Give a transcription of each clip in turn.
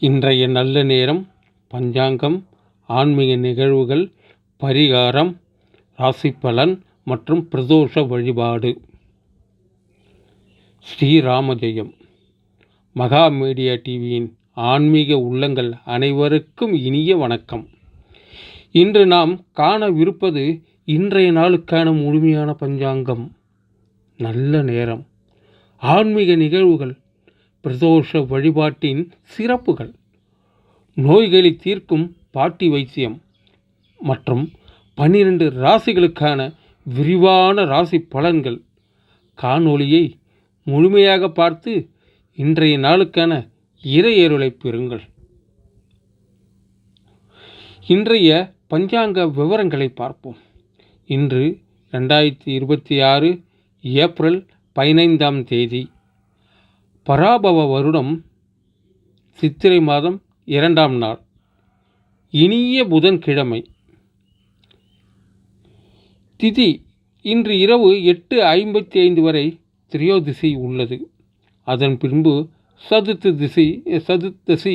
இன்றைய நல்ல நேரம், பஞ்சாங்கம், ஆன்மீக நிகழ்வுகள், பரிகாரம், ராசிப்பலன் மற்றும் பிரதோஷ வழிபாடு. ஸ்ரீராம ஜெயம். மகா மீடியா டிவியின் ஆன்மீக உள்ளங்கள் அனைவருக்கும் இனிய வணக்கம். இன்று நாம் காணவிருப்பது இன்றைய நாளுக்கான முழுமையான பஞ்சாங்கம், நல்ல நேரம், ஆன்மீக நிகழ்வுகள், பிரதோஷ வழிபாட்டின் சிறப்புகள், நோய்களை தீர்க்கும் பாட்டி வைத்தியம் மற்றும் 12 ராசிகளுக்கான விரிவான ராசி பலன்கள். காணொளியை முழுமையாக பார்த்து இன்றைய நாளுக்கான இறையருளை பெறுங்கள். இன்றைய பஞ்சாங்க விவரங்களை பார்ப்போம். இன்று 2026 ஏப்ரல் 15ஆம் தேதி, பராபவ வருடம் சித்திரை மாதம் 2ஆம் நாள், இனிய புதன்கிழமை. திதி இன்று இரவு 8:55 வரை திரியோதிசி உள்ளது. அதன் பின்பு சதுர்த்தசி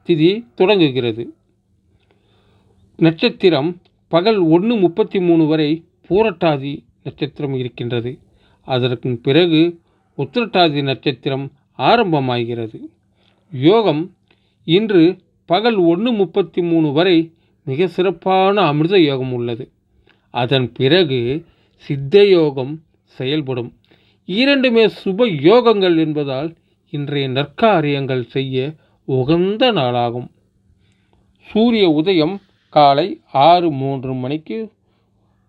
திதி தொடங்குகிறது. நட்சத்திரம் பகல் 1:33 வரை பூரட்டாதி நட்சத்திரம் இருக்கின்றது. அதற்கு பிறகு உத்திரட்டாதி நட்சத்திரம் ஆரம்பமாகிறது. யோகம் இன்று பகல் 1:33 வரை மிக சிறப்பான அமிர்த யோகம் உள்ளது. அதன் பிறகு சித்த யோகம் செயல்படும். இரண்டுமே சுப யோகங்கள் என்பதால் இன்றைய நற்காரியங்கள் செய்ய உகந்த நாளாகும். சூரிய உதயம் காலை 6:03 மணிக்கு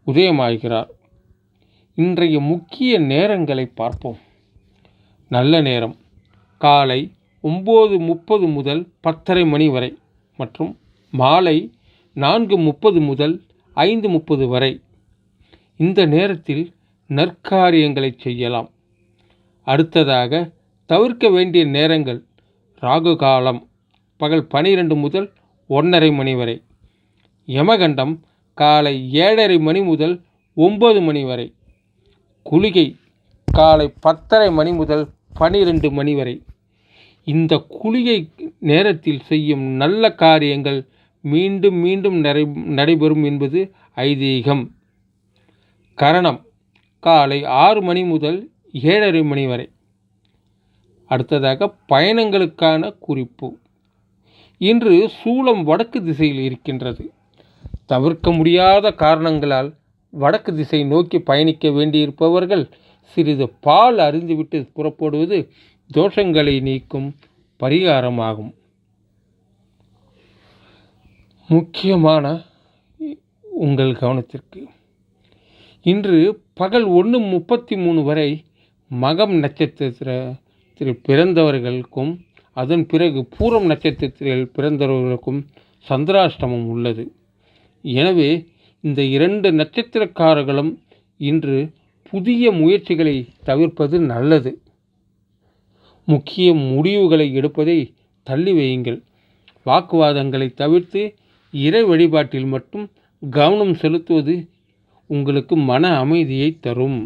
உதயமாகிறார். இன்றைய முக்கிய நேரங்களை பார்ப்போம். நல்ல நேரம் காலை 9:30 முதல் 10:30 மணி வரை மற்றும் மாலை 4:30 முதல் 5:30 வரை. இந்த நேரத்தில் நற்காரியங்களை செய்யலாம். அடுத்ததாக தவிர்க்க வேண்டிய நேரங்கள்: ராகு காலம் பகல் 12 முதல் 1:30 மணி வரை, யமகண்டம் காலை 7:30 மணி முதல் 9 மணி வரை, குளிகை காலை 10:30 மணி முதல் 12 மணி வரை. இந்த குளிகை நேரத்தில் செய்யும் நல்ல காரியங்கள் மீண்டும் மீண்டும் நடைபெறும் என்பது ஐதீகம். கரணம் காலை 6 மணி முதல் 7:30 மணி வரை. அடுத்ததாக பயணங்களுக்கான குறிப்பு. இன்று சூலம் வடக்கு திசையில் இருக்கின்றது. தவிர்க்க முடியாத காரணங்களால் வடக்கு திசை நோக்கி பயணிக்க வேண்டியிருப்பவர்கள் சிறிது பால் அருந்திவிட்டு புறப்படுவது தோஷங்களை நீக்கும் பரிகாரமாகும். முக்கியமான உங்கள் கவனத்திற்கு, இன்று பகல் 1:33 வரை மகம் நட்சத்திரத்தில் பிறந்தவர்களுக்கும் அதன் பிறகு பூரம் நட்சத்திரத்தில் பிறந்தவர்களுக்கும் சந்திராஷ்டமம் உள்ளது. எனவே இந்த 2 நட்சத்திரக்காரர்களும் இன்று புதிய முயற்சிகளை தவிர்ப்பது நல்லது. முக்கிய முடிவுகளை எடுப்பதை தள்ளி வையுங்கள். வாக்குவாதங்களை தவிர்த்து இறை வழிபாட்டில் மட்டும் கவனம் செலுத்துவது உங்களுக்கு மன அமைதியை தரும்.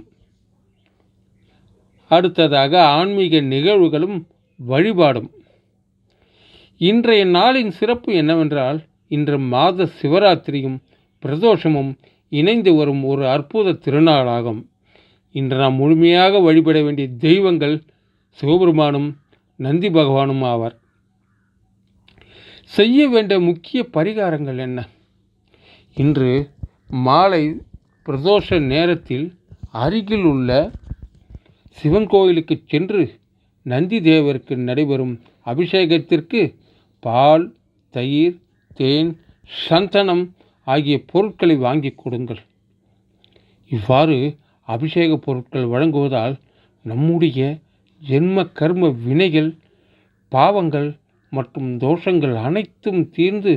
அடுத்ததாக ஆன்மீக நிகழ்வுகளும் வழிபாடும். இன்றைய நாளின் சிறப்பு என்னவென்றால், இன்று மாத சிவராத்திரியும் பிரதோஷமும் இணைந்து வரும் ஒரு அற்புத திருநாளாகும். இன்று நாம் முழுமையாக வழிபட வேண்டிய தெய்வங்கள் சிவபெருமானும் நந்தி பகவானும் ஆவார். செய்ய வேண்டிய முக்கிய பரிகாரங்கள் என்ன? இன்று மாலை பிரதோஷ நேரத்தில் அருகில் உள்ள சிவன் கோயிலுக்கு சென்று நந்தி தேவருக்கு நடைபெறும் அபிஷேகத்திற்கு பால், தயிர், தேன், சந்தனம் ஆகிய பொருட்களை வாங்கி கொடுங்கள். இவ்வாறு அபிஷேக பொருட்கள் வழங்குவதால் நம்முடைய ஜென்ம கர்ம வினைகள், பாவங்கள் மற்றும் தோஷங்கள் அனைத்தும் தீர்ந்து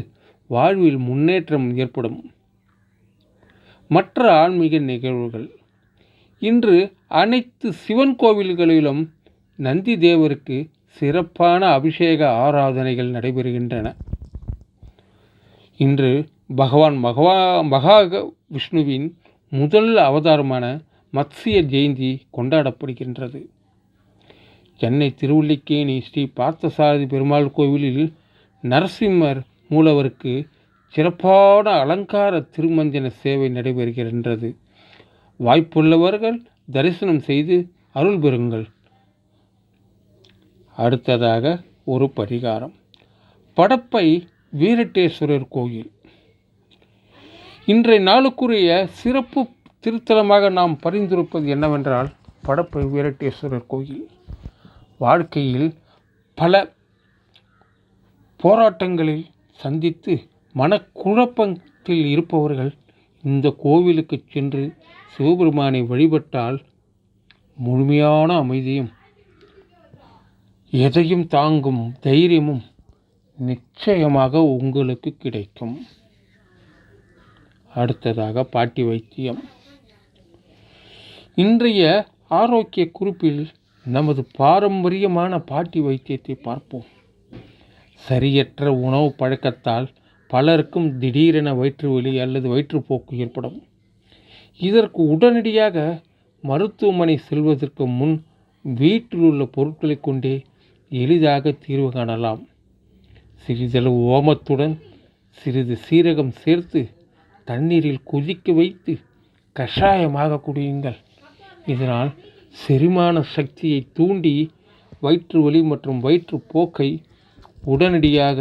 வாழ்வில் முன்னேற்றம் ஏற்படும். மற்ற ஆன்மீக நிகழ்வுகள். இன்று அனைத்து சிவன் கோவில்களிலும் நந்தி தேவருக்கு சிறப்பான அபிஷேக ஆராதனைகள் நடைபெறுகின்றன. இன்று பகவான் மகா விஷ்ணுவின் முதல் அவதாரமான மத்ஸ்ய ஜெயந்தி கொண்டாடப்படுகின்றது. சென்னை திருவல்லிக்கேணி ஸ்ரீ பார்த்தசாரதி பெருமாள் கோவிலில் நரசிம்மர் மூலவருக்கு சிறப்பான அலங்கார திருமஞ்சன சேவை நடைபெறுகின்றது. வாய்ப்புள்ளவர்கள் தரிசனம் செய்து அருள் பெறுங்கள். அடுத்ததாக ஒரு பரிகாரம். படப்பை வீரட்டேஸ்வரர் கோயில். இன்றைய நாளுக்குரிய சிறப்பு திருத்தலமாக நாம் பரிந்துரைப்பது என்னவென்றால் படப்பை வீரட்டேஸ்வரர் கோயில். வாழ்க்கையில் பல போராட்டங்களில் சந்தித்து மனக்குழப்பத்தில் இருப்பவர்கள் இந்த கோவிலுக்கு சென்று சிவபெருமானை வழிபட்டால் முழுமையான அமைதியும் எதையும் தாங்கும் தைரியமும் நிச்சயமாக உங்களுக்கு கிடைக்கும். அடுத்ததாக பாட்டி வைத்தியம். இன்றைய ஆரோக்கிய குறிப்பில் நமது பாரம்பரியமான பாட்டி வைத்தியத்தை பார்ப்போம். சரியற்ற உணவு பழக்கத்தால் பலருக்கும் திடீரென வயிற்றுவலி அல்லது வயிற்றுப்போக்கு ஏற்படும். இதற்கு உடனடியாக மருத்துவமனை செல்வதற்கு முன் வீட்டில் உள்ள பொருட்களை கொண்டே எளிதாக தீர்வு காணலாம். சிறிதளவு ஓமத்துடன் சிறிது சீரகம் சேர்த்து தண்ணீரில் கொதிக்க வைத்து கஷாயமாக குடியுங்கள். இதனால் செரிமான சக்தியை தூண்டி வயிற்று வலி மற்றும் வயிற்றுப்போக்கை உடனடியாக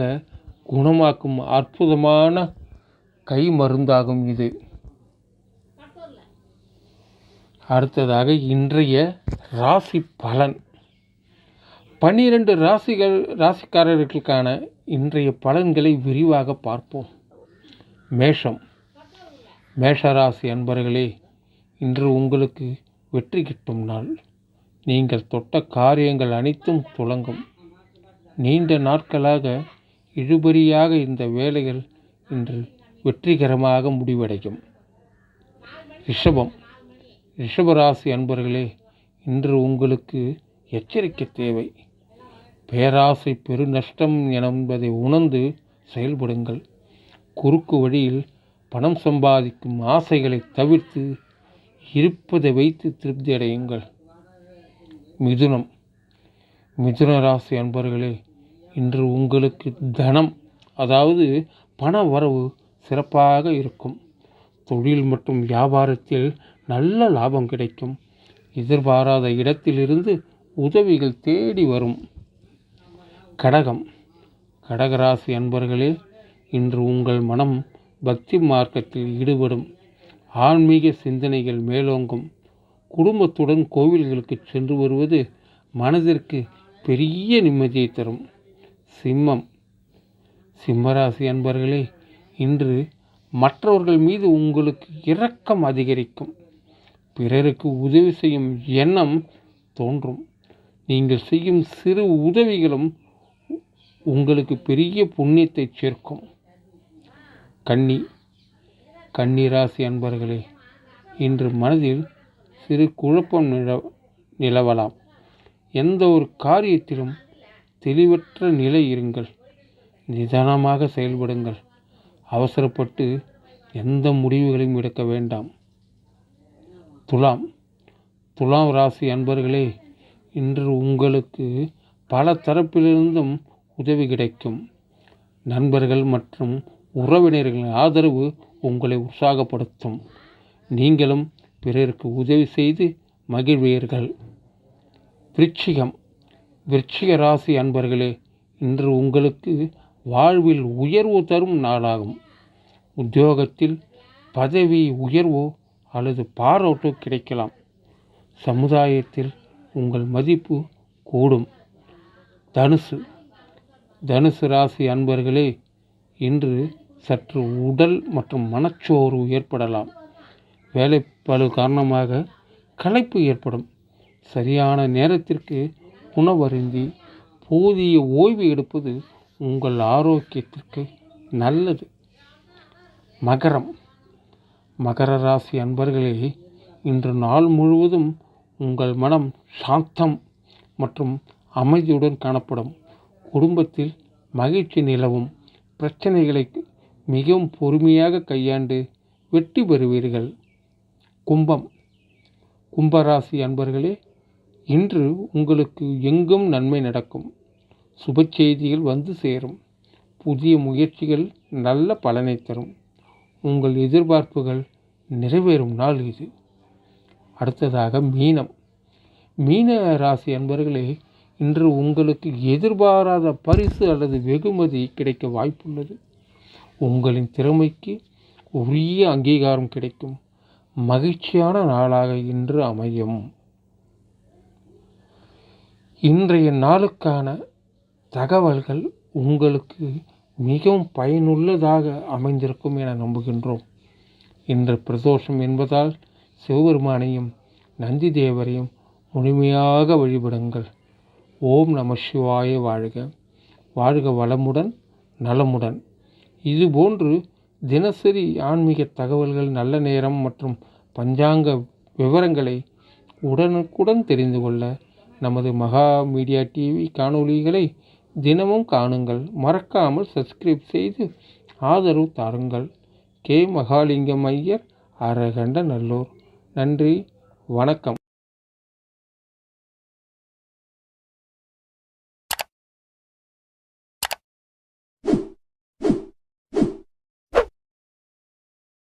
குணமாக்கும் அற்புதமான கை மருந்தாகும் இது. அடுத்ததாக இன்றைய ராசி பலன். 12 ராசிக்காரர்களுக்கான இன்றைய பலன்களை விரிவாக பார்ப்போம். மேஷம். மேஷராசி அன்பர்களே, இன்று உங்களுக்கு வெற்றி கிட்டும் நாள். நீங்கள் தொட்ட காரியங்கள் அனைத்தும் துலங்கும். நீண்ட நாட்களாக இழுபறியாக இந்த வேலைகள் இன்று வெற்றிகரமாக முடிவடையும். ரிஷபம். ரிஷபராசி அன்பர்களே, இன்று உங்களுக்கு எச்சரிக்கை தேவை. பேராசை பெருநஷ்டம் என்பதை உணர்ந்து செயல்படுங்கள். குறுக்கு வழியில் பணம் சம்பாதிக்கும் ஆசைகளை தவிர்த்து இருப்பதை வைத்து திருப்தி அடையுங்கள். மிதுனம். மிதுன ராசி அன்பர்களே, இன்று உங்களுக்கு தனம் அதாவது பண வரவு சிறப்பாக இருக்கும். தொழில் மற்றும் வியாபாரத்தில் நல்ல லாபம் கிடைக்கும். எதிர்பாராத இடத்திலிருந்து உதவிகள் தேடி வரும். கடகம். கடகராசி அன்பர்களே, இன்று உங்கள் மனம் பக்தி மார்க்கத்தில் ஈடுபடும். ஆன்மீக சிந்தனைகள் மேலோங்கும். குடும்பத்துடன் கோவில்களுக்கு சென்று வருவது மனதிற்கு பெரிய நிம்மதியை தரும். சிம்மம். சிம்மராசி அன்பர்களே, இன்று மற்றவர்கள் மீது உங்களுக்கு இரக்கம் அதிகரிக்கும். பிறருக்கு உதவி செய்யும் எண்ணம் தோன்றும். நீங்கள் செய்யும் சிறு உதவிகளும் உங்களுக்கு பெரிய புண்ணியத்தை சேர்க்கும். கன்னி. கன்னிராசி அன்பர்களே, இன்று மனதில் சிறு குழப்பம் நிலவலாம். எந்த ஒரு காரியத்திலும் தெளிவற்ற நிலை இருங்கள். நிதானமாக செயல்படுங்கள். அவசரப்பட்டு எந்த முடிவுகளையும் எடுக்க வேண்டாம். துலாம். துலாம் ராசி அன்பர்களே, இன்று உங்களுக்கு பல தரப்பிலிருந்தும் உதவி கிடைக்கும். நண்பர்கள் மற்றும் உறவினர்களின் ஆதரவு உங்களை உற்சாகப்படுத்தும். நீங்களும் பிறருக்கு உதவி செய்து மகிழ்வீர்கள். விருச்சிகம். விருச்சிக ராசி அன்பர்களே, இன்று உங்களுக்கு வாழ்வில் உயர்வு தரும் நாளாகும். உத்தியோகத்தில் பதவி உயர்வோ அல்லது பாராட்டோ கிடைக்கலாம். சமுதாயத்தில் உங்கள் மதிப்பு கூடும். தனுசு. தனுசு ராசி அன்பர்களே, இன்று சற்று உடல் மற்றும் மனச்சோர்வு ஏற்படலாம். வேலைப்பளு காரணமாக களைப்பு ஏற்படும். சரியான நேரத்திற்கு உணவருந்தி போதிய ஓய்வு எடுப்பது உங்கள் ஆரோக்கியத்திற்கு நல்லது. மகரம். மகர ராசி அன்பர்களே, இன்று நாள் முழுவதும் உங்கள் மனம் சாந்தம் மற்றும் அமைதியுடன் காணப்படும். குடும்பத்தில் மகிழ்ச்சி நிலவும். பிரச்சனைகளை மிகவும் பொறுமையாக கையாண்டு வெற்றி பெறுவீர்கள். கும்பம். கும்பராசி அன்பர்களே, இன்று உங்களுக்கு எங்கும் நன்மை நடக்கும். சுப செய்திகள் வந்து சேரும். புதிய முயற்சிகள் நல்ல பலனை தரும். உங்கள் எதிர்பார்ப்புகள் நிறைவேறும் நாள் இது. அடுத்ததாக மீனம். மீன ராசி அன்பர்களே, இன்று உங்களுக்கு எதிர்பாராத பரிசு அல்லது வெகுமதி கிடைக்க வாய்ப்புள்ளது. உங்களின் திறமைக்கு உரிய அங்கீகாரம் கிடைக்கும். மகிழ்ச்சியான நாளாக இன்று அமையும். இன்றைய நாளுக்கான தகவல்கள் உங்களுக்கு மிகவும் பயனுள்ளதாக அமைந்திருக்கும் என நம்புகின்றோம். இன்று பிரதோஷம் என்பதால் சிவபெருமானையும் நந்தி தேவரையும் முழுமையாக வழிபடுங்கள். ஓம் நம சிவாய வாழ்க. வாழ்க வளமுடன் நலமுடன். இதுபோன்று தினசரி ஆன்மீக தகவல்கள், நல்ல நேரம் மற்றும் பஞ்சாங்க விவரங்களை உடனுக்குடன் தெரிந்து கொள்ள நமது மகா மீடியா டிவி காணொளிகளை தினமும் காணுங்கள். மறக்காமல் சப்ஸ்கிரைப் செய்து ஆதரவு தாருங்கள். கே. மகாலிங்கம் ஐயர், அரகண்ட நல்லூர். நன்றி, வணக்கம்.